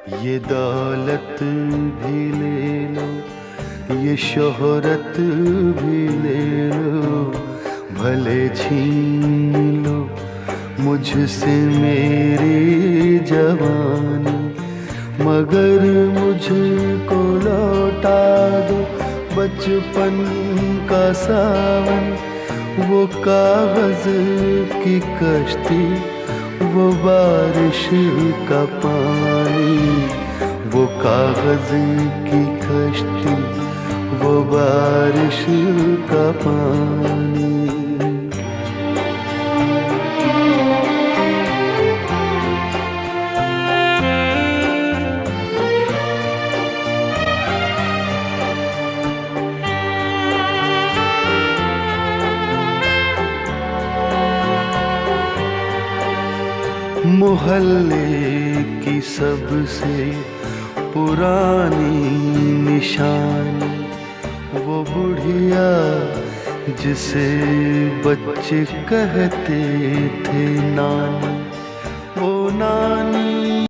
ये दौलत भी ले लो, ये शोहरत भी ले लो, भले छीन लो मुझसे मेरी जवानी, मगर मुझको लौटा दो बचपन का सावन। वो कागज की कश्ती, वो बारिश का पानी, वो कागज की कश्ती, वो बारिश का पानी। मोहल्ले की सबसे पुरानी निशानी, वो बुढ़िया जिसे बच्चे कहते थे नानी, वो नानी